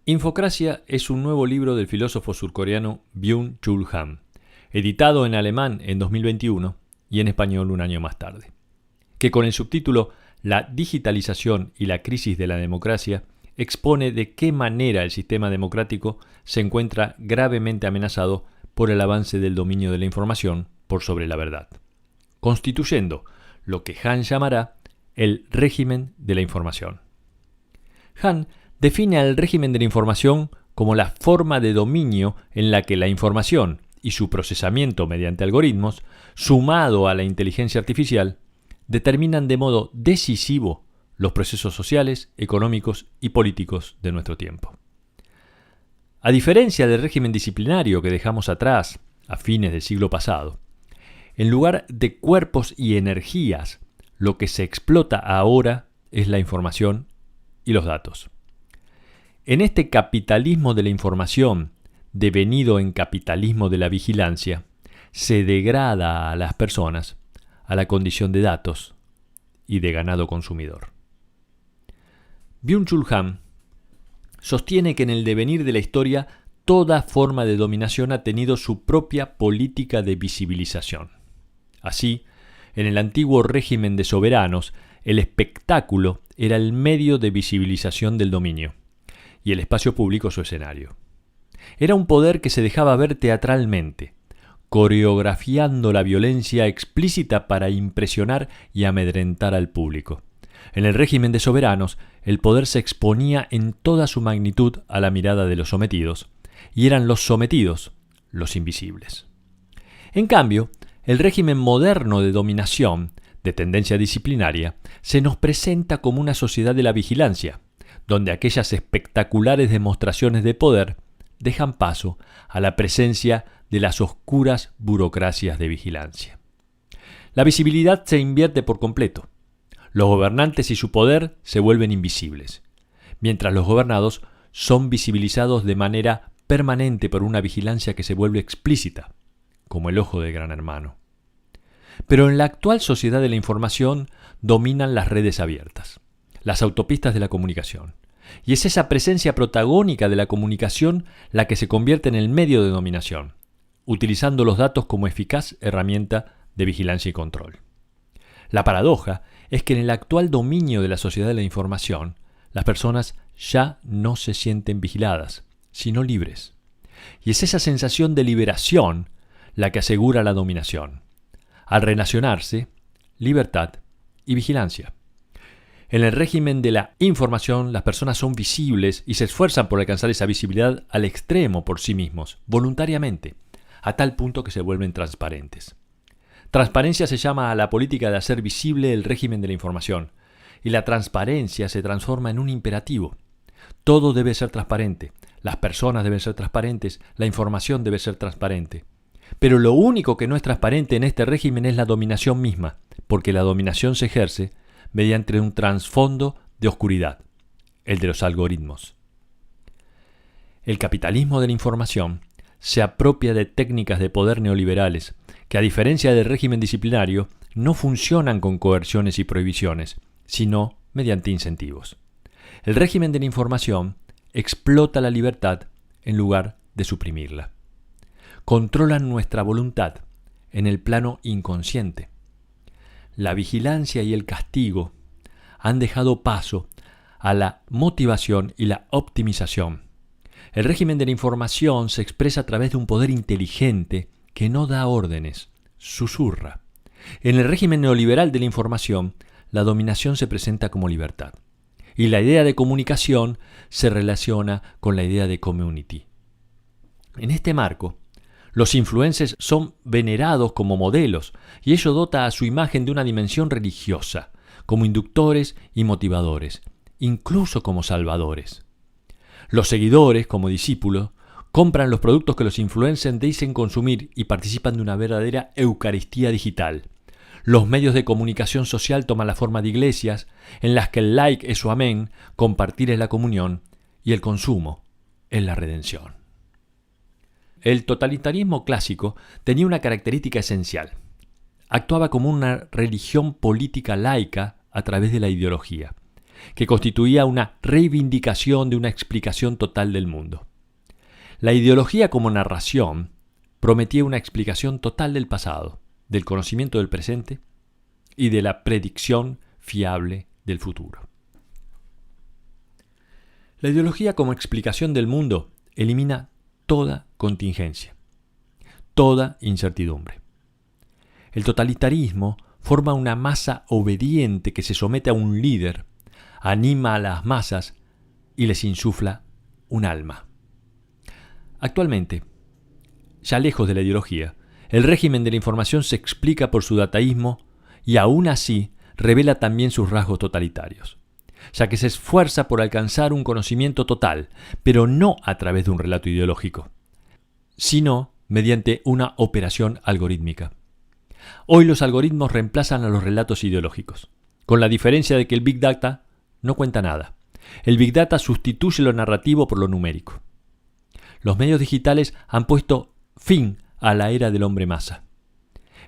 Infocracia es un nuevo libro del filósofo surcoreano Byung-Chul Han, editado en alemán en 2021 y en español un año más tarde, que con el subtítulo La digitalización y la crisis de la democracia expone de qué manera el sistema democrático se encuentra gravemente amenazado por el avance del dominio de la información por sobre la verdad, constituyendo lo que Han llamará el régimen de la información. Han define al régimen de la información como la forma de dominio en la que la información y su procesamiento mediante algoritmos, sumado a la inteligencia artificial, determinan de modo decisivo los procesos sociales, económicos y políticos de nuestro tiempo. A diferencia del régimen disciplinario que dejamos atrás a fines del siglo pasado, en lugar de cuerpos y energías, lo que se explota ahora es la información y los datos. En este capitalismo de la información, devenido en capitalismo de la vigilancia, se degrada a las personas a la condición de datos y de ganado consumidor. Byung-Chul Han sostiene que en el devenir de la historia toda forma de dominación ha tenido su propia política de visibilización. Así, en el antiguo régimen de soberanos, el espectáculo era el medio de visibilización del dominio, y el espacio público su escenario. Era un poder que se dejaba ver teatralmente, coreografiando la violencia explícita para impresionar y amedrentar al público. En el régimen de soberanos, el poder se exponía en toda su magnitud a la mirada de los sometidos, y eran los sometidos los invisibles. En cambio, el régimen moderno de dominación, de tendencia disciplinaria, se nos presenta como una sociedad de la vigilancia, donde aquellas espectaculares demostraciones de poder dejan paso a la presencia de las oscuras burocracias de vigilancia. La visibilidad se invierte por completo. Los gobernantes y su poder se vuelven invisibles, mientras los gobernados son visibilizados de manera permanente por una vigilancia que se vuelve explícita, como el ojo del gran hermano. Pero en la actual sociedad de la información dominan las redes abiertas, las autopistas de la comunicación. Y es esa presencia protagónica de la comunicación la que se convierte en el medio de dominación, utilizando los datos como eficaz herramienta de vigilancia y control. La paradoja es que en el actual dominio de la sociedad de la información, las personas ya no se sienten vigiladas, sino libres. Y es esa sensación de liberación la que asegura la dominación. Al relacionarse, libertad y vigilancia. En el régimen de la información, las personas son visibles y se esfuerzan por alcanzar esa visibilidad al extremo por sí mismos, voluntariamente, a tal punto que se vuelven transparentes. Transparencia se llama a la política de hacer visible el régimen de la información, y la transparencia se transforma en un imperativo. Todo debe ser transparente, las personas deben ser transparentes, la información debe ser transparente. Pero lo único que no es transparente en este régimen es la dominación misma, porque la dominación se ejerce mediante un trasfondo de oscuridad, el de los algoritmos. El capitalismo de la información se apropia de técnicas de poder neoliberales que, a diferencia del régimen disciplinario, no funcionan con coerciones y prohibiciones, sino mediante incentivos. El régimen de la información explota la libertad en lugar de suprimirla. Controlan nuestra voluntad en el plano inconsciente. La vigilancia y el castigo han dejado paso a la motivación y la optimización. El régimen de la información se expresa a través de un poder inteligente que no da órdenes, susurra. En el régimen neoliberal de la información, la dominación se presenta como libertad. Y la idea de comunicación se relaciona con la idea de community. En este marco, los influencers son venerados como modelos, y ello dota a su imagen de una dimensión religiosa, como inductores y motivadores, incluso como salvadores. Los seguidores, como discípulos, compran los productos que los influencers dicen consumir y participan de una verdadera eucaristía digital. Los medios de comunicación social toman la forma de iglesias, en las que el like es su amén, compartir es la comunión y el consumo es la redención. El totalitarismo clásico tenía una característica esencial. Actuaba como una religión política laica a través de la ideología. que constituía una reivindicación de una explicación total del mundo. La ideología como narración prometía una explicación total del pasado, del conocimiento del presente y de la predicción fiable del futuro. La ideología como explicación del mundo elimina toda contingencia, toda incertidumbre. El totalitarismo forma una masa obediente que se somete a un líder, anima a las masas y les insufla un alma. Actualmente, ya lejos de la ideología, el régimen de la información se explica por su dataísmo y aún así revela también sus rasgos totalitarios, ya que se esfuerza por alcanzar un conocimiento total, pero no a través de un relato ideológico, sino mediante una operación algorítmica. Hoy los algoritmos reemplazan a los relatos ideológicos, con la diferencia de que el Big Data no cuenta nada. El Big Data sustituye lo narrativo por lo numérico. Los medios digitales han puesto fin a la era del hombre masa.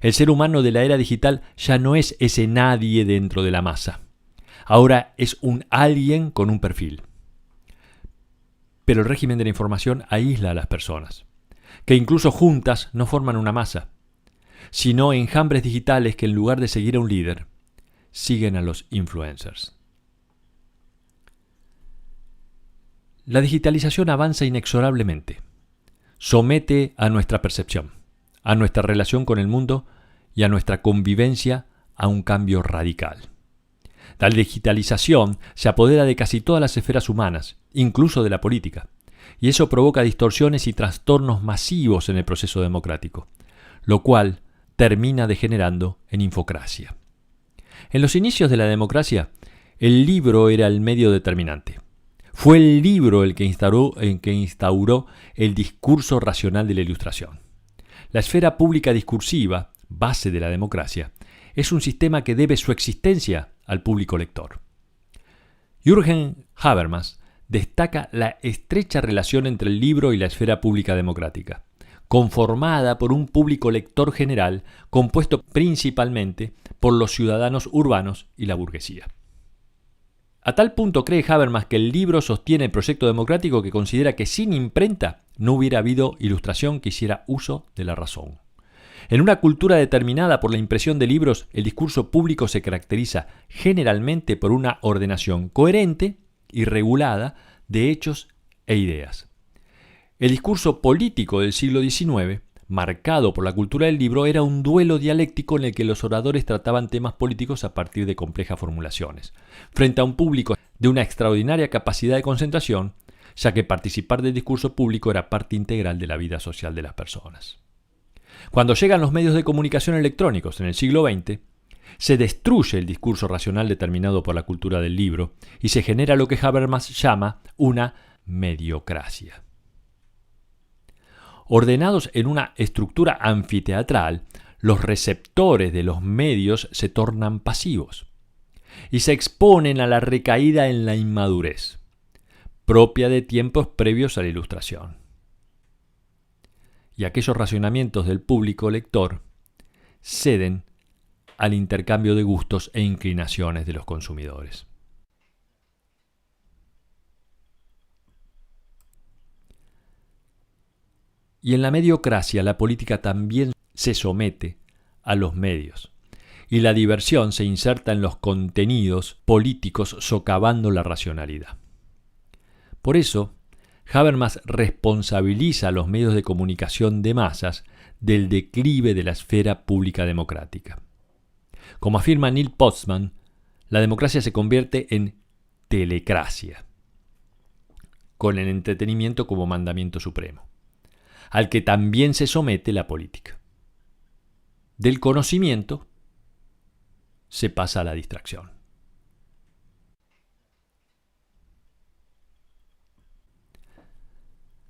El ser humano de la era digital ya no es ese nadie dentro de la masa. Ahora es un alguien con un perfil. Pero el régimen de la información aísla a las personas, que incluso juntas no forman una masa, sino enjambres digitales que en lugar de seguir a un líder, siguen a los influencers. La digitalización avanza inexorablemente. Somete a nuestra percepción, a nuestra relación con el mundo y a nuestra convivencia a un cambio radical. La digitalización se apodera de casi todas las esferas humanas, incluso de la política, y eso provoca distorsiones y trastornos masivos en el proceso democrático, lo cual termina degenerando en infocracia. En los inicios de la democracia, el libro era el medio determinante. Fue el libro el que instauró el discurso racional de la Ilustración. La esfera pública discursiva, base de la democracia, es un sistema que debe su existencia al público lector. Jürgen Habermas destaca la estrecha relación entre el libro y la esfera pública democrática, conformada por un público lector general compuesto principalmente por los ciudadanos urbanos y la burguesía. A tal punto cree Habermas que el libro sostiene el proyecto democrático que considera que sin imprenta no hubiera habido ilustración que hiciera uso de la razón. En una cultura determinada por la impresión de libros, el discurso público se caracteriza generalmente por una ordenación coherente y regulada de hechos e ideas. El discurso político del siglo XIX, marcado por la cultura del libro, era un duelo dialéctico en el que los oradores trataban temas políticos a partir de complejas formulaciones, frente a un público de una extraordinaria capacidad de concentración, ya que participar del discurso público era parte integral de la vida social de las personas. Cuando llegan los medios de comunicación electrónicos en el siglo XX, se destruye el discurso racional determinado por la cultura del libro y se genera lo que Habermas llama una mediocracia. Ordenados en una estructura anfiteatral, los receptores de los medios se tornan pasivos y se exponen a la recaída en la inmadurez, propia de tiempos previos a la Ilustración. Y aquellos racionamientos del público lector ceden al intercambio de gustos e inclinaciones de los consumidores. Y en la mediocracia la política también se somete a los medios, y la diversión se inserta en los contenidos políticos socavando la racionalidad. Por eso, Habermas responsabiliza a los medios de comunicación de masas del declive de la esfera pública democrática. Como afirma Neil Postman, la democracia se convierte en telecracia, con el entretenimiento como mandamiento supremo, al que también se somete la política. Del conocimiento se pasa a la distracción.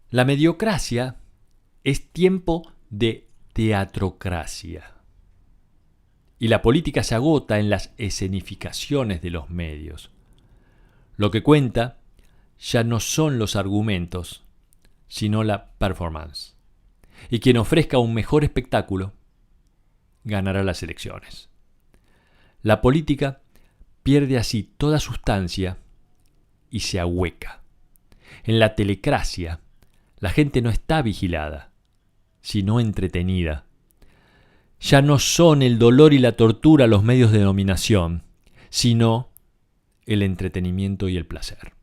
La mediocracia es tiempo de teatrocracia. Y la política se agota en las escenificaciones de los medios. Lo que cuenta ya no son los argumentos, sino la performance. Y quien ofrezca un mejor espectáculo ganará las elecciones. La política pierde así toda sustancia y se ahueca. En la telecracia, la gente no está vigilada, sino entretenida. Ya no son el dolor y la tortura los medios de dominación, sino el entretenimiento y el placer.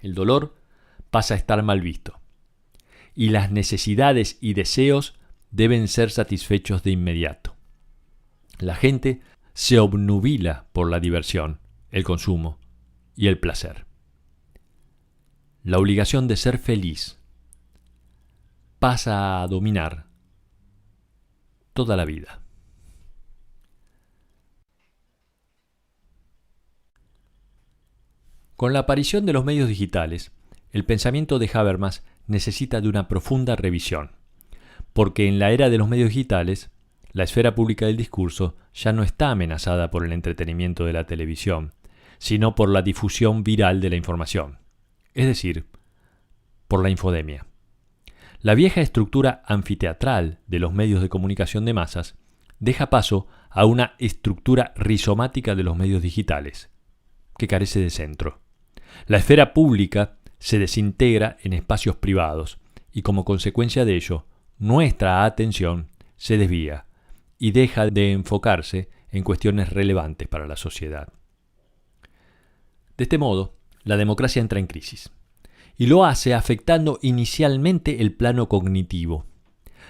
El dolor pasa a estar mal visto, y las necesidades y deseos deben ser satisfechos de inmediato. La gente se obnubila por la diversión, el consumo y el placer. La obligación de ser feliz pasa a dominar toda la vida. Con la aparición de los medios digitales, el pensamiento de Habermas necesita de una profunda revisión, porque en la era de los medios digitales, la esfera pública del discurso ya no está amenazada por el entretenimiento de la televisión, sino por la difusión viral de la información, es decir, por la infodemia. La vieja estructura anfiteatral de los medios de comunicación de masas deja paso a una estructura rizomática de los medios digitales, que carece de centro. La esfera pública se desintegra en espacios privados y como consecuencia de ello, nuestra atención se desvía y deja de enfocarse en cuestiones relevantes para la sociedad. De este modo, la democracia entra en crisis y lo hace afectando inicialmente el plano cognitivo,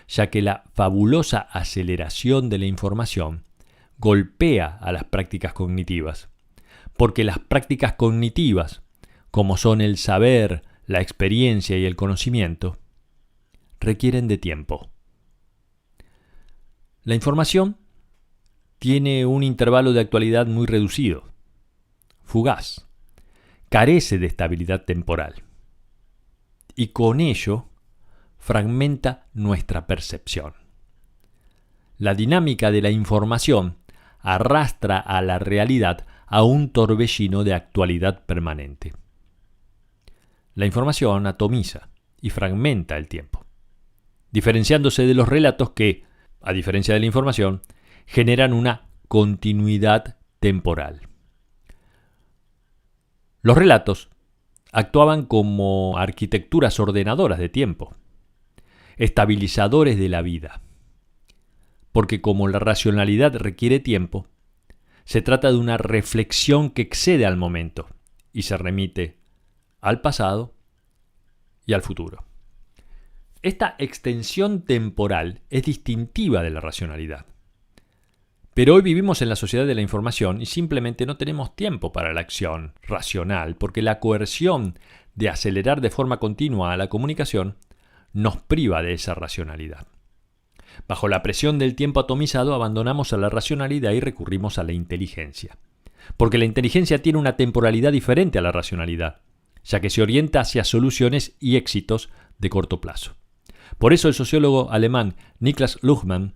ya que la fabulosa aceleración de la información golpea a las prácticas cognitivas, porque las prácticas cognitivas, como son el saber, la experiencia y el conocimiento, requieren de tiempo. La información tiene un intervalo de actualidad muy reducido, fugaz, carece de estabilidad temporal y con ello fragmenta nuestra percepción. La dinámica de la información arrastra a la realidad a un torbellino de actualidad permanente. La información atomiza y fragmenta el tiempo, diferenciándose de los relatos que, a diferencia de la información, generan una continuidad temporal. Los relatos actuaban como arquitecturas ordenadoras de tiempo, estabilizadores de la vida, porque como la racionalidad requiere tiempo, se trata de una reflexión que excede al momento y se remite al pasado y al futuro. Esta extensión temporal es distintiva de la racionalidad. Pero hoy vivimos en la sociedad de la información y simplemente no tenemos tiempo para la acción racional, porque la coerción de acelerar de forma continua a la comunicación nos priva de esa racionalidad. Bajo la presión del tiempo atomizado abandonamos a la racionalidad y recurrimos a la inteligencia, porque la inteligencia tiene una temporalidad diferente a la racionalidad, ya que se orienta hacia soluciones y éxitos de corto plazo. Por eso el sociólogo alemán Niklas Luhmann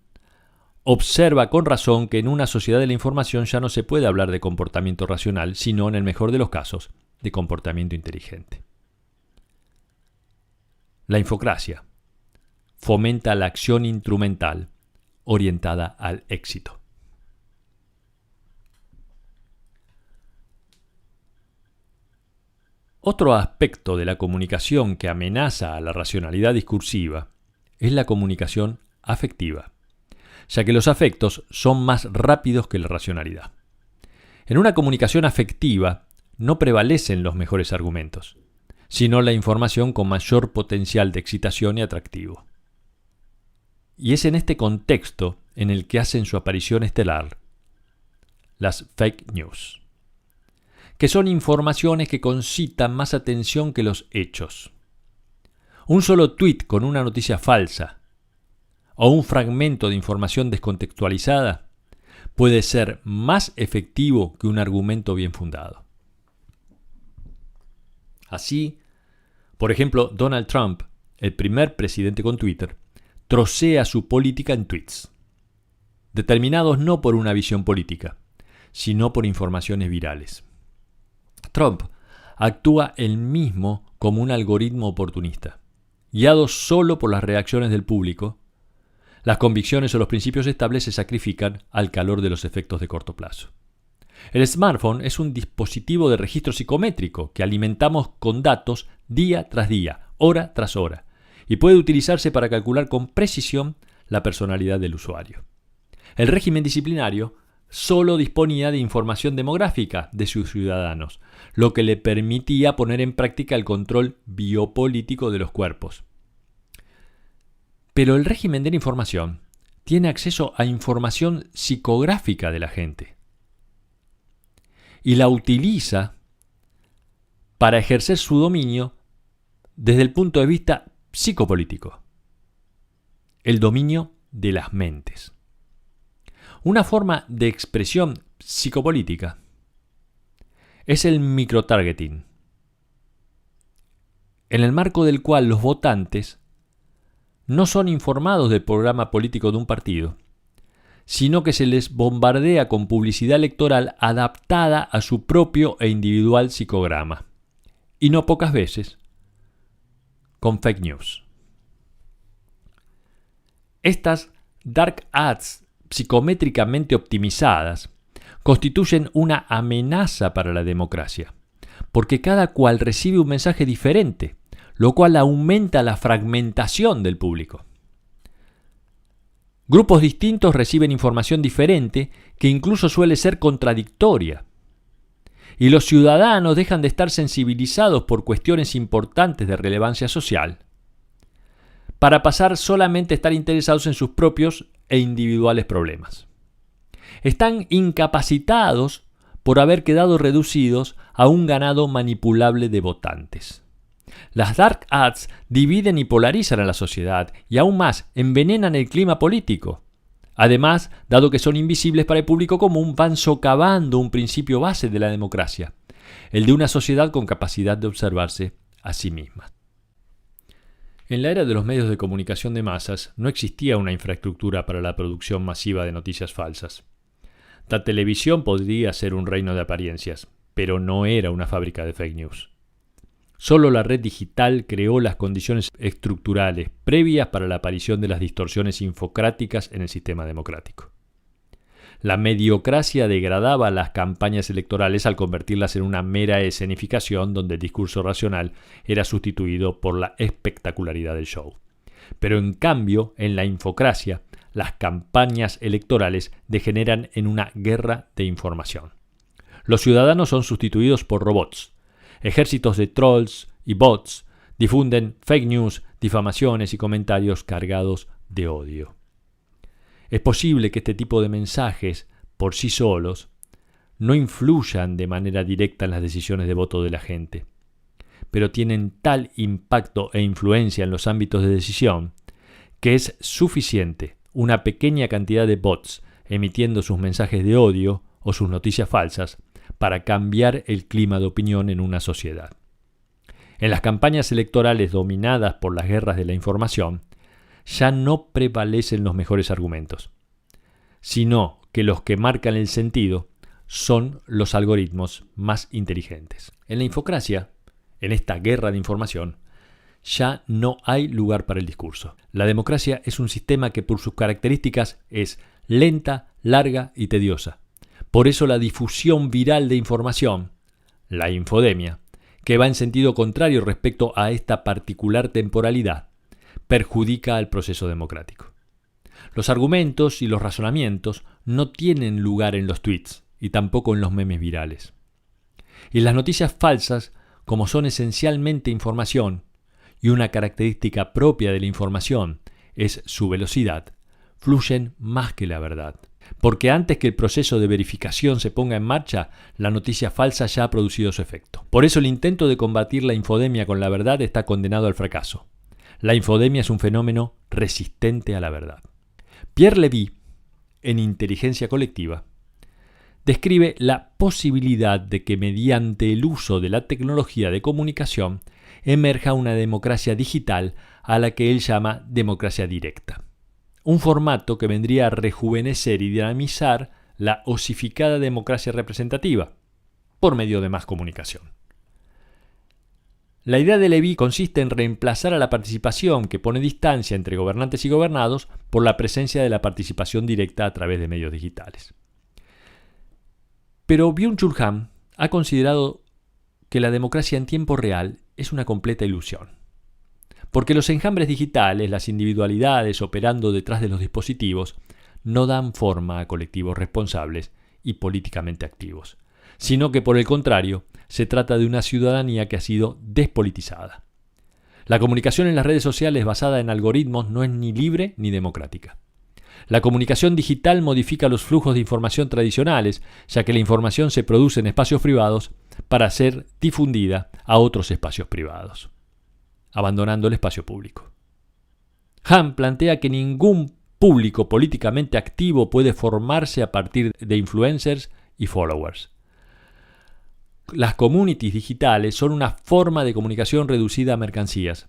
observa con razón que en una sociedad de la información ya no se puede hablar de comportamiento racional, sino, en el mejor de los casos, de comportamiento inteligente. La infocracia fomenta la acción instrumental orientada al éxito. Otro aspecto de la comunicación que amenaza a la racionalidad discursiva es la comunicación afectiva, ya que los afectos son más rápidos que la racionalidad. En una comunicación afectiva no prevalecen los mejores argumentos, sino la información con mayor potencial de excitación y atractivo. Y es en este contexto en el que hacen su aparición estelar las fake news, que son informaciones que concitan más atención que los hechos. Un solo tuit con una noticia falsa o un fragmento de información descontextualizada puede ser más efectivo que un argumento bien fundado. Así, por ejemplo, Donald Trump, el primer presidente con Twitter, trocea su política en tweets, determinados no por una visión política, sino por informaciones virales. Trump actúa él mismo como un algoritmo oportunista, guiado solo por las reacciones del público, Las convicciones o los principios estables se sacrifican al calor de los efectos de corto plazo. El smartphone es un dispositivo de registro psicométrico que alimentamos con datos día tras día, hora tras hora, y puede utilizarse para calcular con precisión la personalidad del usuario. El régimen disciplinario solo disponía de información demográfica de sus ciudadanos, lo que le permitía poner en práctica el control biopolítico de los cuerpos. Pero el régimen de la información tiene acceso a información psicográfica de la gente y la utiliza para ejercer su dominio desde el punto de vista psicopolítico, el dominio de las mentes. Una forma de expresión psicopolítica es el microtargeting, en el marco del cual los votantes no son informados del programa político de un partido, sino que se les bombardea con publicidad electoral adaptada a su propio e individual psicograma, y no pocas veces con fake news. Estas dark ads psicométricamente optimizadas constituyen una amenaza para la democracia, porque cada cual recibe un mensaje diferente, lo cual aumenta la fragmentación del público. Grupos distintos reciben información diferente que incluso suele ser contradictoria. Y los ciudadanos dejan de estar sensibilizados por cuestiones importantes de relevancia social para pasar solamente a estar interesados en sus propios e individuales problemas. Están incapacitados por haber quedado reducidos a un ganado manipulable de votantes. Las dark ads dividen y polarizan a la sociedad y aún más envenenan el clima político. Además, dado que son invisibles para el público común, van socavando un principio base de la democracia, el de una sociedad con capacidad de observarse a sí misma. En la era de los medios de comunicación de masas no existía una infraestructura para la producción masiva de noticias falsas. La televisión podría ser un reino de apariencias, pero no era una fábrica de fake news. Solo la red digital creó las condiciones estructurales previas para la aparición de las distorsiones infocráticas en el sistema democrático. La mediocracia degradaba las campañas electorales al convertirlas en una mera escenificación donde el discurso racional era sustituido por la espectacularidad del show. Pero en cambio, en la infocracia, las campañas electorales degeneran en una guerra de información. Los ciudadanos son sustituidos por robots. Ejércitos de trolls y bots difunden fake news, difamaciones y comentarios cargados de odio. Es posible que este tipo de mensajes, por sí solos, no influyan de manera directa en las decisiones de voto de la gente, pero tienen tal impacto e influencia en los ámbitos de decisión que es suficiente una pequeña cantidad de bots emitiendo sus mensajes de odio o sus noticias falsas para cambiar el clima de opinión en una sociedad. En las campañas electorales dominadas por las guerras de la información, ya no prevalecen los mejores argumentos, sino que los que marcan el sentido son los algoritmos más inteligentes. En la infocracia, en esta guerra de información, ya no hay lugar para el discurso. La democracia es un sistema que por sus características es lenta, larga y tediosa. Por eso la difusión viral de información, la infodemia, que va en sentido contrario respecto a esta particular temporalidad, perjudica al proceso democrático. Los argumentos y los razonamientos no tienen lugar en los tweets y tampoco en los memes virales. Y las noticias falsas, como son esencialmente información, y una característica propia de la información es su velocidad, fluyen más que la verdad. Porque antes que el proceso de verificación se ponga en marcha, la noticia falsa ya ha producido su efecto. Por eso el intento de combatir la infodemia con la verdad está condenado al fracaso. La infodemia es un fenómeno resistente a la verdad. Pierre Levy, en Inteligencia Colectiva, describe la posibilidad de que mediante el uso de la tecnología de comunicación emerja una democracia digital a la que él llama democracia directa. Un formato que vendría a rejuvenecer y dinamizar la osificada democracia representativa por medio de más comunicación. La idea de Levy consiste en reemplazar a la participación que pone distancia entre gobernantes y gobernados por la presencia de la participación directa a través de medios digitales. Pero Byung-Chul Han ha considerado que la democracia en tiempo real es una completa ilusión, porque los enjambres digitales, las individualidades operando detrás de los dispositivos, no dan forma a colectivos responsables y políticamente activos, sino que por el contrario, se trata de una ciudadanía que ha sido despolitizada. La comunicación en las redes sociales basada en algoritmos no es ni libre ni democrática. La comunicación digital modifica los flujos de información tradicionales, ya que la información se produce en espacios privados para ser difundida a otros espacios privados, abandonando el espacio público. Han plantea que ningún público políticamente activo puede formarse a partir de influencers y followers. Las communities digitales son una forma de comunicación reducida a mercancías.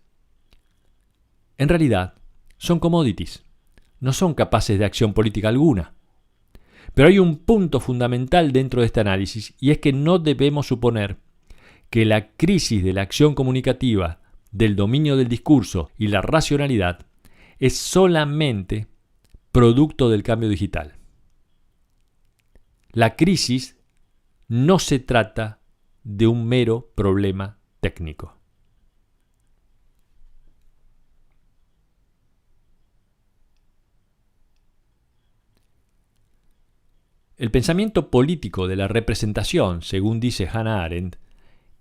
En realidad, son commodities, no son capaces de acción política alguna. Pero hay un punto fundamental dentro de este análisis, y es que no debemos suponer que la crisis de la acción comunicativa, del dominio del discurso y la racionalidad es solamente producto del cambio digital. La crisis no se trata de un mero problema técnico. El pensamiento político de la representación, según dice Hannah Arendt,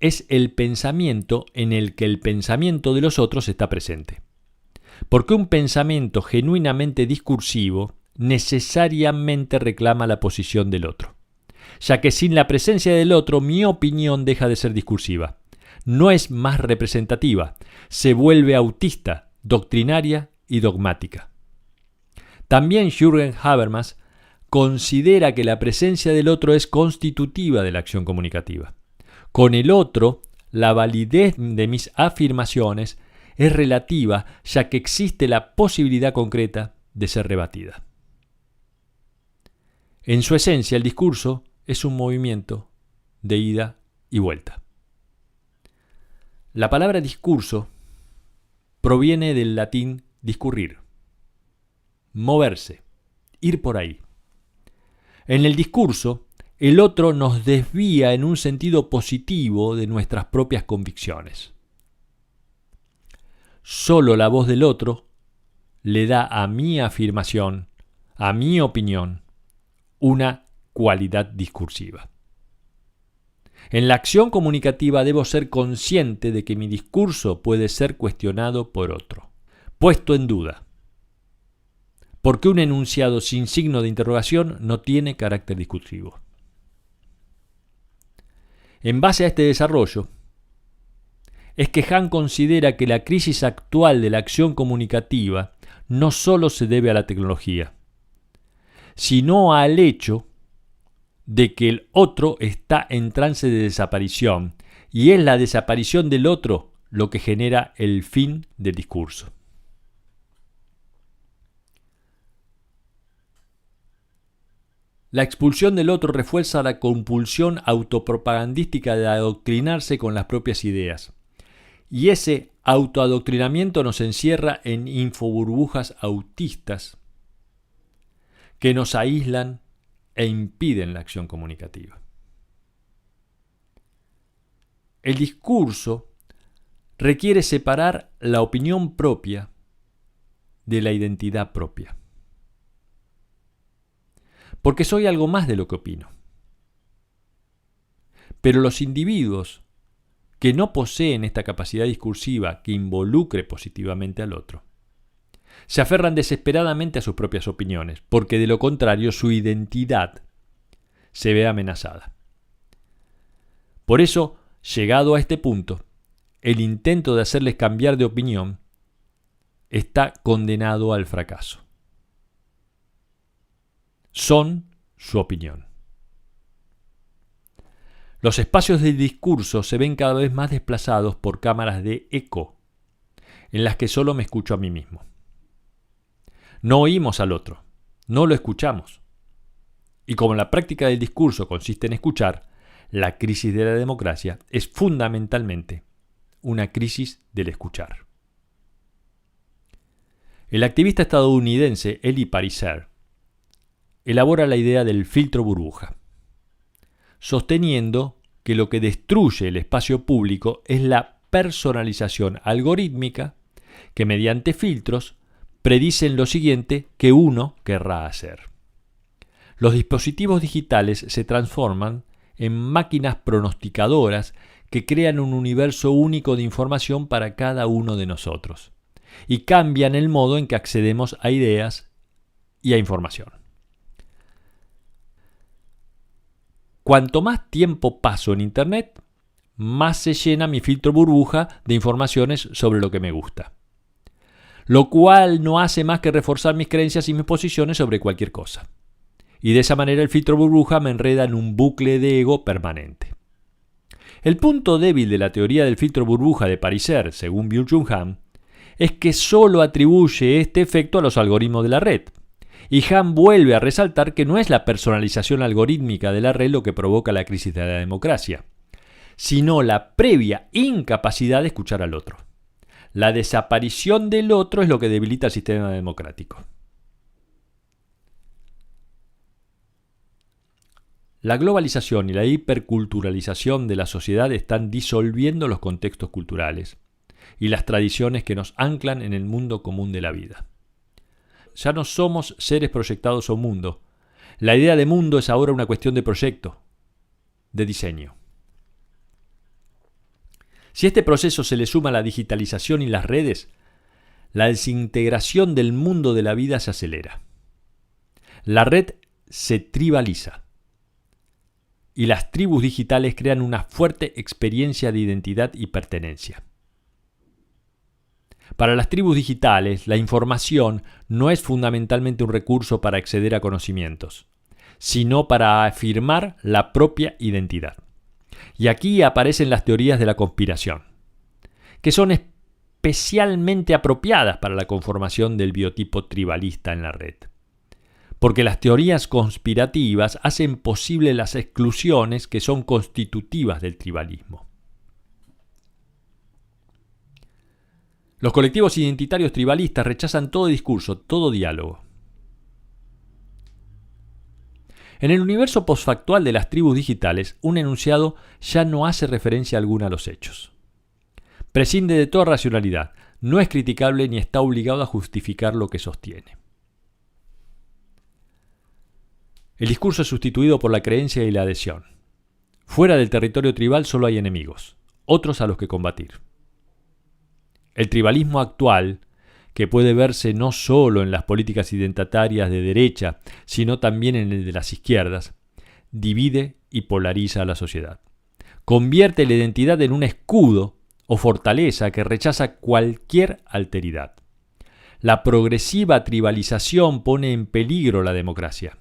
es el pensamiento en el que el pensamiento de los otros está presente. Porque un pensamiento genuinamente discursivo necesariamente reclama la posición del otro, ya que sin la presencia del otro mi opinión deja de ser discursiva. No es más representativa, se vuelve autista, doctrinaria y dogmática. También Jürgen Habermas considera que la presencia del otro es constitutiva de la acción comunicativa. Con el otro, la validez de mis afirmaciones es relativa, ya que existe la posibilidad concreta de ser rebatida. En su esencia, el discurso es un movimiento de ida y vuelta. La palabra discurso proviene del latín discurrir, moverse, ir por ahí. En el discurso, el otro nos desvía en un sentido positivo de nuestras propias convicciones. Solo la voz del otro le da a mi afirmación, a mi opinión, una cualidad discursiva. En la acción comunicativa debo ser consciente de que mi discurso puede ser cuestionado por otro, puesto en duda, porque un enunciado sin signo de interrogación no tiene carácter discursivo. En base a este desarrollo, es que Han considera que la crisis actual de la acción comunicativa no solo se debe a la tecnología, sino al hecho de que el otro está en trance de desaparición, y es la desaparición del otro lo que genera el fin del discurso. La expulsión del otro refuerza la compulsión autopropagandística de adoctrinarse con las propias ideas. Y ese autoadoctrinamiento nos encierra en infoburbujas autistas que nos aíslan e impiden la acción comunicativa. El discurso requiere separar la opinión propia de la identidad propia. Porque soy algo más de lo que opino. Pero los individuos que no poseen esta capacidad discursiva que involucre positivamente al otro, se aferran desesperadamente a sus propias opiniones, porque de lo contrario su identidad se ve amenazada. Por eso, llegado a este punto, el intento de hacerles cambiar de opinión está condenado al fracaso. Son su opinión. Los espacios del discurso se ven cada vez más desplazados por cámaras de eco, en las que solo me escucho a mí mismo. No oímos al otro, no lo escuchamos. Y como la práctica del discurso consiste en escuchar, la crisis de la democracia es fundamentalmente una crisis del escuchar. El activista estadounidense Eli Pariser elabora la idea del filtro burbuja, sosteniendo que lo que destruye el espacio público es la personalización algorítmica que mediante filtros predicen lo siguiente que uno querrá hacer. Los dispositivos digitales se transforman en máquinas pronosticadoras que crean un universo único de información para cada uno de nosotros y cambian el modo en que accedemos a ideas y a información. Cuanto más tiempo paso en Internet, más se llena mi filtro burbuja de informaciones sobre lo que me gusta, lo cual no hace más que reforzar mis creencias y mis posiciones sobre cualquier cosa. Y de esa manera el filtro burbuja me enreda en un bucle de ego permanente. El punto débil de la teoría del filtro burbuja de Pariser, según Byung-Chul Han, es que solo atribuye este efecto a los algoritmos de la red. Y Han vuelve a resaltar que no es la personalización algorítmica de la red lo que provoca la crisis de la democracia, sino la previa incapacidad de escuchar al otro. La desaparición del otro es lo que debilita el sistema democrático. La globalización y la hiperculturalización de la sociedad están disolviendo los contextos culturales y las tradiciones que nos anclan en el mundo común de la vida. Ya no somos seres proyectados a un mundo. La idea de mundo es ahora una cuestión de proyecto, de diseño. Si a este proceso se le suma la digitalización y las redes, la desintegración del mundo de la vida se acelera. La red se tribaliza y las tribus digitales crean una fuerte experiencia de identidad y pertenencia. Para las tribus digitales, la información no es fundamentalmente un recurso para acceder a conocimientos, sino para afirmar la propia identidad. Y aquí aparecen las teorías de la conspiración, que son especialmente apropiadas para la conformación del biotipo tribalista en la red. Porque las teorías conspirativas hacen posible las exclusiones que son constitutivas del tribalismo. Los colectivos identitarios tribalistas rechazan todo discurso, todo diálogo. En el universo posfactual de las tribus digitales, un enunciado ya no hace referencia alguna a los hechos. Prescinde de toda racionalidad, no es criticable ni está obligado a justificar lo que sostiene. El discurso es sustituido por la creencia y la adhesión. Fuera del territorio tribal solo hay enemigos, otros a los que combatir. El tribalismo actual, que puede verse no solo en las políticas identitarias de derecha, sino también en el de las izquierdas, divide y polariza a la sociedad. Convierte la identidad en un escudo o fortaleza que rechaza cualquier alteridad. La progresiva tribalización pone en peligro la democracia,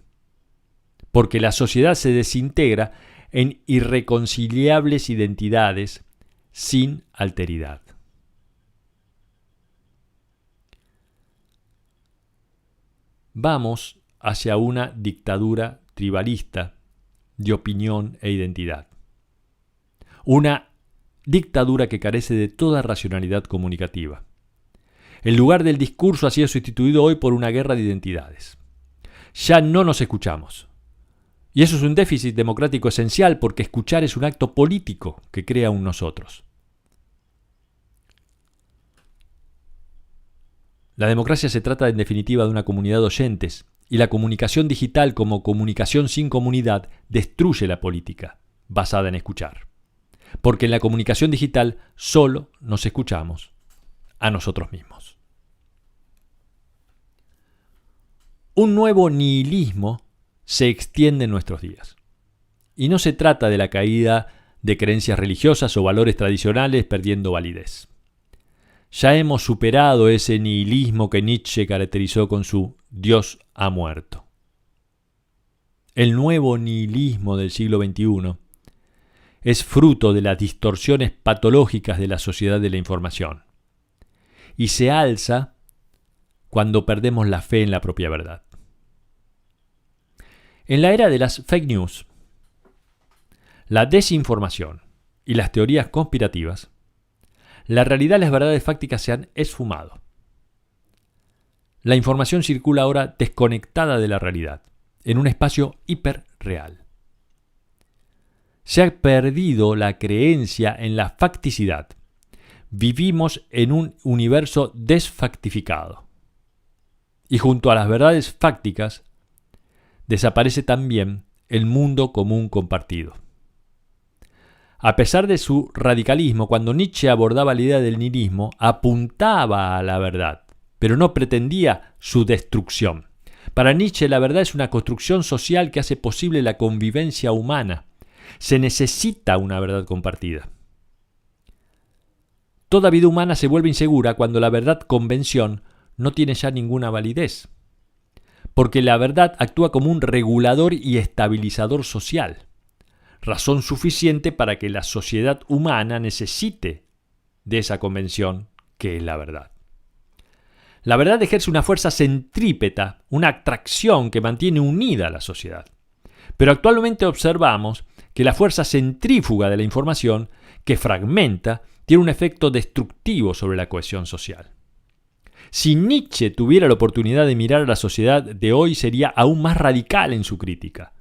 porque la sociedad se desintegra en irreconciliables identidades sin alteridad. Vamos hacia una dictadura tribalista de opinión e identidad. Una dictadura que carece de toda racionalidad comunicativa. El lugar del discurso ha sido sustituido hoy por una guerra de identidades. Ya no nos escuchamos. Y eso es un déficit democrático esencial porque escuchar es un acto político que crea un nosotros. La democracia se trata en definitiva de una comunidad de oyentes, y la comunicación digital como comunicación sin comunidad destruye la política, basada en escuchar. Porque en la comunicación digital solo nos escuchamos a nosotros mismos. Un nuevo nihilismo se extiende en nuestros días. Y no se trata de la caída de creencias religiosas o valores tradicionales perdiendo validez. Ya hemos superado ese nihilismo que Nietzsche caracterizó con su Dios ha muerto. El nuevo nihilismo del siglo XXI es fruto de las distorsiones patológicas de la sociedad de la información y se alza cuando perdemos la fe en la propia verdad. En la era de las fake news, la desinformación y las teorías conspirativas, La realidad y las verdades fácticas se han esfumado. La información circula ahora desconectada de la realidad, en un espacio hiperreal. Se ha perdido la creencia en la facticidad. Vivimos en un universo desfactificado. Y junto a las verdades fácticas, desaparece también el mundo común compartido. A pesar de su radicalismo, cuando Nietzsche abordaba la idea del nihilismo, apuntaba a la verdad, pero no pretendía su destrucción. Para Nietzsche, la verdad es una construcción social que hace posible la convivencia humana. Se necesita una verdad compartida. Toda vida humana se vuelve insegura cuando la verdad convención no tiene ya ninguna validez, porque la verdad actúa como un regulador y estabilizador social, razón suficiente para que la sociedad humana necesite de esa convención que es la verdad. La verdad ejerce una fuerza centrípeta, una atracción que mantiene unida a la sociedad. Pero actualmente observamos que la fuerza centrífuga de la información, que fragmenta, tiene un efecto destructivo sobre la cohesión social. Si Nietzsche tuviera la oportunidad de mirar a la sociedad de hoy, sería aún más radical en su crítica,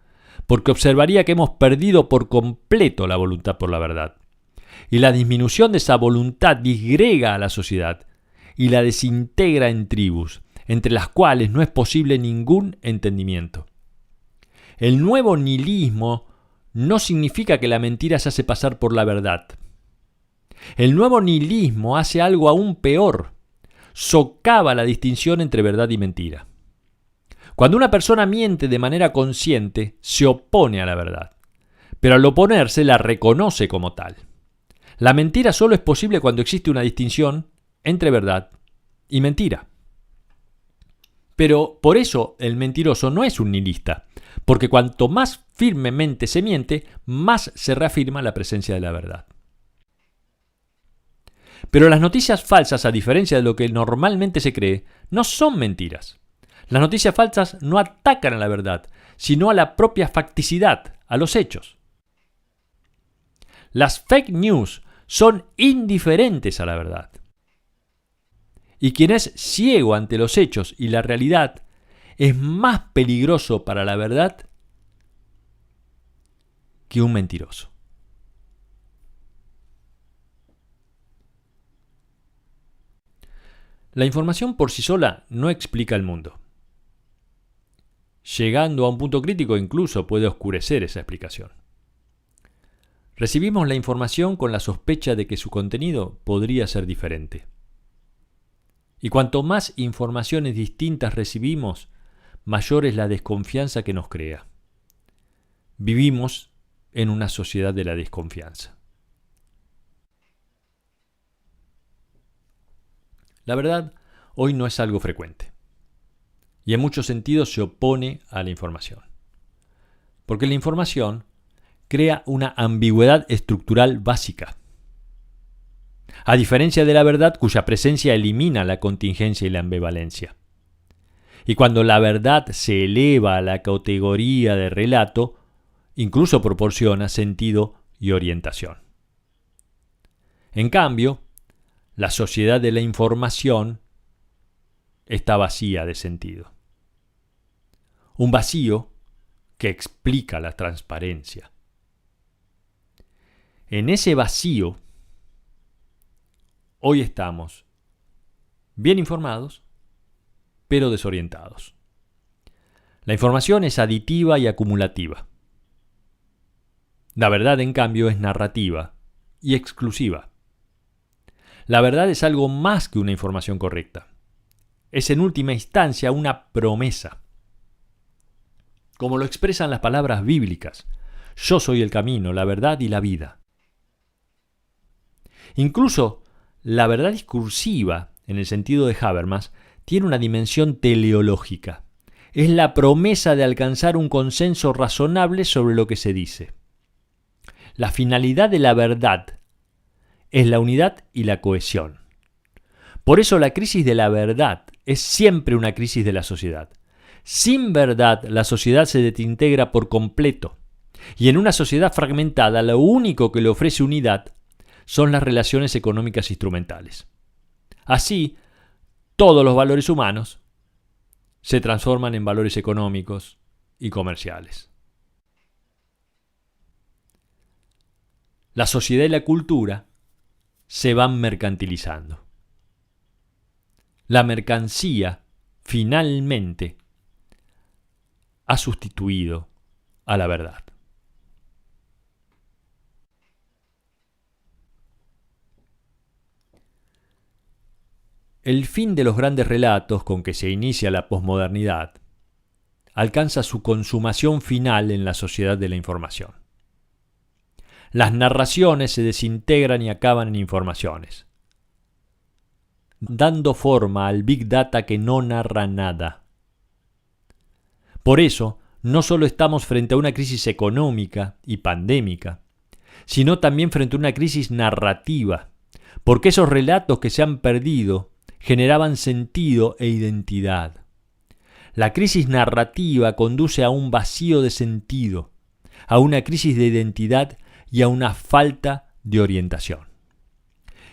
porque observaría que hemos perdido por completo la voluntad por la verdad. Y la disminución de esa voluntad disgrega a la sociedad y la desintegra en tribus, entre las cuales no es posible ningún entendimiento. El nuevo nihilismo no significa que la mentira se hace pasar por la verdad. El nuevo nihilismo hace algo aún peor. Socava la distinción entre verdad y mentira. Cuando una persona miente de manera consciente, se opone a la verdad, pero al oponerse la reconoce como tal. La mentira solo es posible cuando existe una distinción entre verdad y mentira. Pero por eso el mentiroso no es un nihilista, porque cuanto más firmemente se miente, más se reafirma la presencia de la verdad. Pero las noticias falsas, a diferencia de lo que normalmente se cree, no son mentiras. Las noticias falsas no atacan a la verdad, sino a la propia facticidad, a los hechos. Las fake news son indiferentes a la verdad. Y quien es ciego ante los hechos y la realidad es más peligroso para la verdad que un mentiroso. La información por sí sola no explica el mundo. Llegando a un punto crítico incluso puede oscurecer esa explicación. Recibimos la información con la sospecha de que su contenido podría ser diferente. Y cuanto más informaciones distintas recibimos, mayor es la desconfianza que nos crea. Vivimos en una sociedad de la desconfianza. La verdad hoy no es algo frecuente y en muchos sentidos se opone a la información, porque la información crea una ambigüedad estructural básica, a diferencia de la verdad cuya presencia elimina la contingencia y la ambivalencia. Y cuando la verdad se eleva a la categoría de relato, incluso proporciona sentido y orientación. En cambio, la sociedad de la información está vacía de sentido. Un vacío que explica la transparencia. En ese vacío, hoy estamos bien informados, pero desorientados. La información es aditiva y acumulativa. La verdad, en cambio, es narrativa y exclusiva. La verdad es algo más que una información correcta. Es en última instancia una promesa. Como lo expresan las palabras bíblicas, yo soy el camino, la verdad y la vida. Incluso la verdad discursiva, en el sentido de Habermas, tiene una dimensión teleológica. Es la promesa de alcanzar un consenso razonable sobre lo que se dice. La finalidad de la verdad es la unidad y la cohesión. Por eso la crisis de la verdad es siempre una crisis de la sociedad. Sin verdad, la sociedad se desintegra por completo. Y en una sociedad fragmentada, lo único que le ofrece unidad son las relaciones económicas instrumentales. Así, todos los valores humanos se transforman en valores económicos y comerciales. La sociedad y la cultura se van mercantilizando. La mercancía, finalmente, ha sustituido a la verdad. El fin de los grandes relatos con que se inicia la posmodernidad alcanza su consumación final en la sociedad de la información. Las narraciones se desintegran y acaban en informaciones, dando forma al Big Data que no narra nada. Por eso, no solo estamos frente a una crisis económica y pandémica, sino también frente a una crisis narrativa, porque esos relatos que se han perdido generaban sentido e identidad. La crisis narrativa conduce a un vacío de sentido, a una crisis de identidad y a una falta de orientación.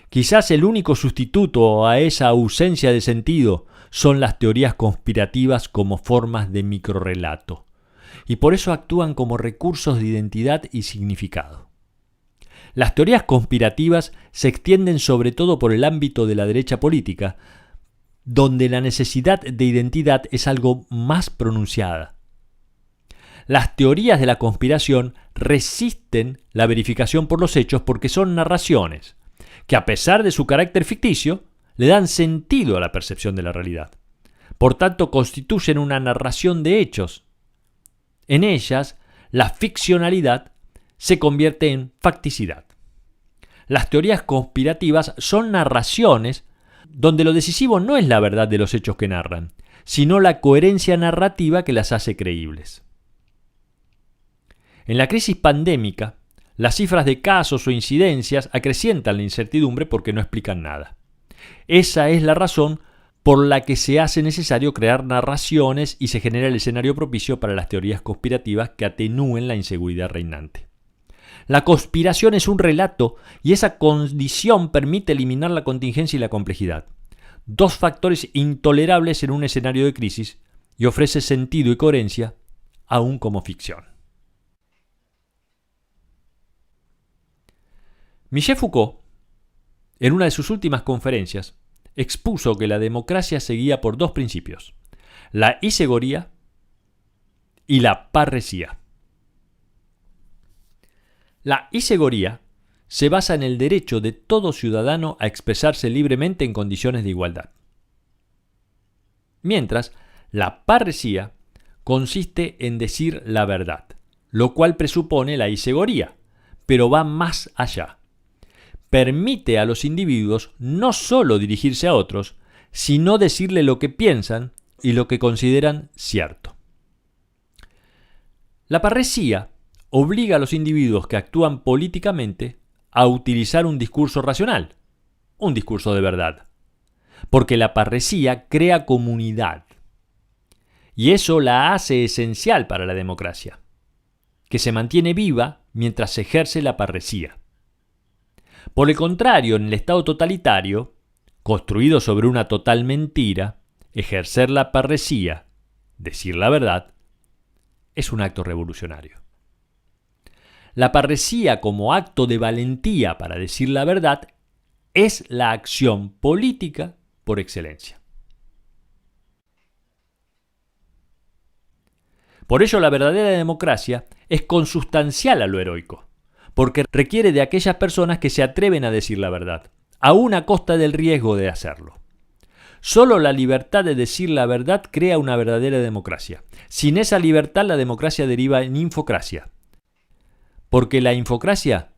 Quizás el único sustituto a esa ausencia de sentido son las teorías conspirativas como formas de microrrelato, y por eso actúan como recursos de identidad y significado. Las teorías conspirativas se extienden sobre todo por el ámbito de la derecha política, donde la necesidad de identidad es algo más pronunciada. Las teorías de la conspiración resisten la verificación por los hechos porque son narraciones, que a pesar de su carácter ficticio, le dan sentido a la percepción de la realidad. Por tanto, constituyen una narración de hechos. En ellas, la ficcionalidad se convierte en facticidad. Las teorías conspirativas son narraciones donde lo decisivo no es la verdad de los hechos que narran, sino la coherencia narrativa que las hace creíbles. En la crisis pandémica, las cifras de casos o incidencias acrecientan la incertidumbre porque no explican nada. Esa es la razón por la que se hace necesario crear narraciones y se genera el escenario propicio para las teorías conspirativas que atenúen la inseguridad reinante. La conspiración es un relato y esa condición permite eliminar la contingencia y la complejidad, dos factores intolerables en un escenario de crisis, y ofrece sentido y coherencia aún como ficción. Michel Foucault, en una de sus últimas conferencias, expuso que la democracia se guía por dos principios: la isegoría y la parresía. La isegoría se basa en el derecho de todo ciudadano a expresarse libremente en condiciones de igualdad. Mientras, la parresía consiste en decir la verdad, lo cual presupone la isegoría, pero va más allá. Permite a los individuos no solo dirigirse a otros, sino decirle lo que piensan y lo que consideran cierto. La parresía obliga a los individuos que actúan políticamente a utilizar un discurso racional, un discurso de verdad, porque la parresía crea comunidad, y eso la hace esencial para la democracia, que se mantiene viva mientras se ejerce la parresía. Por el contrario, en el Estado totalitario, construido sobre una total mentira, ejercer la parresía, decir la verdad, es un acto revolucionario. La parresía como acto de valentía para decir la verdad es la acción política por excelencia. Por ello, la verdadera democracia es consustancial a lo heroico, porque requiere de aquellas personas que se atreven a decir la verdad, aún a costa del riesgo de hacerlo. Solo la libertad de decir la verdad crea una verdadera democracia. Sin esa libertad, la democracia deriva en infocracia, porque la infocracia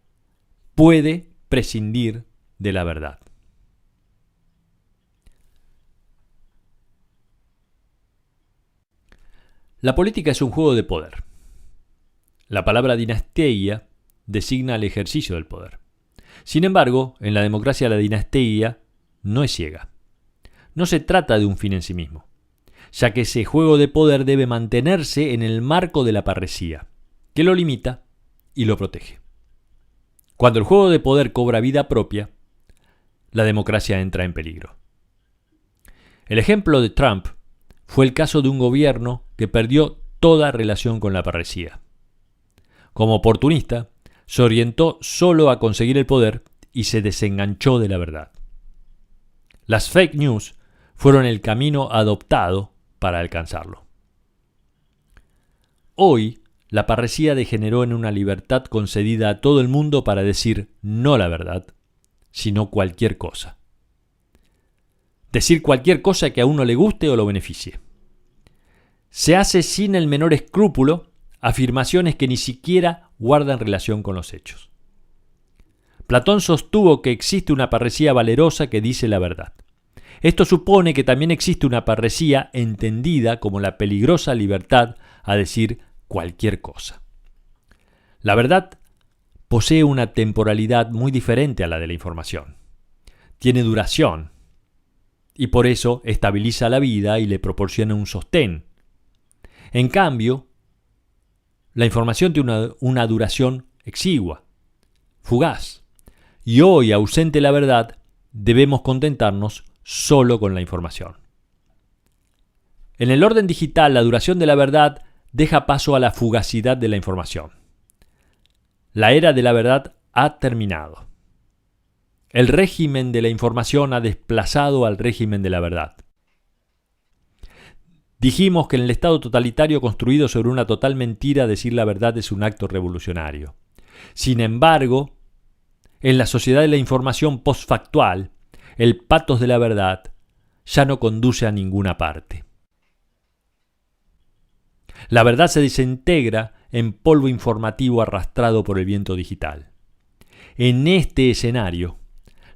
puede prescindir de la verdad. La política es un juego de poder. La palabra dinastía designa el ejercicio del poder. Sin embargo, en la democracia la dinastía no es ciega. No se trata de un fin en sí mismo, ya que ese juego de poder debe mantenerse en el marco de la parresía, que lo limita y lo protege. Cuando el juego de poder cobra vida propia, la democracia entra en peligro. El ejemplo de Trump fue el caso de un gobierno que perdió toda relación con la parresía. Como oportunista, se orientó solo a conseguir el poder y se desenganchó de la verdad. Las fake news fueron el camino adoptado para alcanzarlo. Hoy, la parresía degeneró en una libertad concedida a todo el mundo para decir no la verdad, sino cualquier cosa. Decir cualquier cosa que a uno le guste o lo beneficie. Se hace sin el menor escrúpulo afirmaciones que ni siquiera guardan relación con los hechos. Platón sostuvo que existe una parresía valerosa que dice la verdad. Esto supone que también existe una parresía entendida como la peligrosa libertad a decir cualquier cosa. La verdad posee una temporalidad muy diferente a la de la información. Tiene duración y por eso estabiliza la vida y le proporciona un sostén. En cambio, la información tiene una duración exigua, fugaz. Y hoy, ausente la verdad, debemos contentarnos solo con la información. En el orden digital, la duración de la verdad deja paso a la fugacidad de la información. La era de la verdad ha terminado. El régimen de la información ha desplazado al régimen de la verdad. Dijimos que en el Estado totalitario construido sobre una total mentira decir la verdad es un acto revolucionario. Sin embargo, en la sociedad de la información postfactual, el pathos de la verdad ya no conduce a ninguna parte. La verdad se desintegra en polvo informativo arrastrado por el viento digital. En este escenario,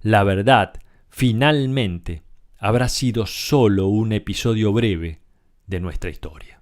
la verdad finalmente habrá sido solo un episodio breve de nuestra historia.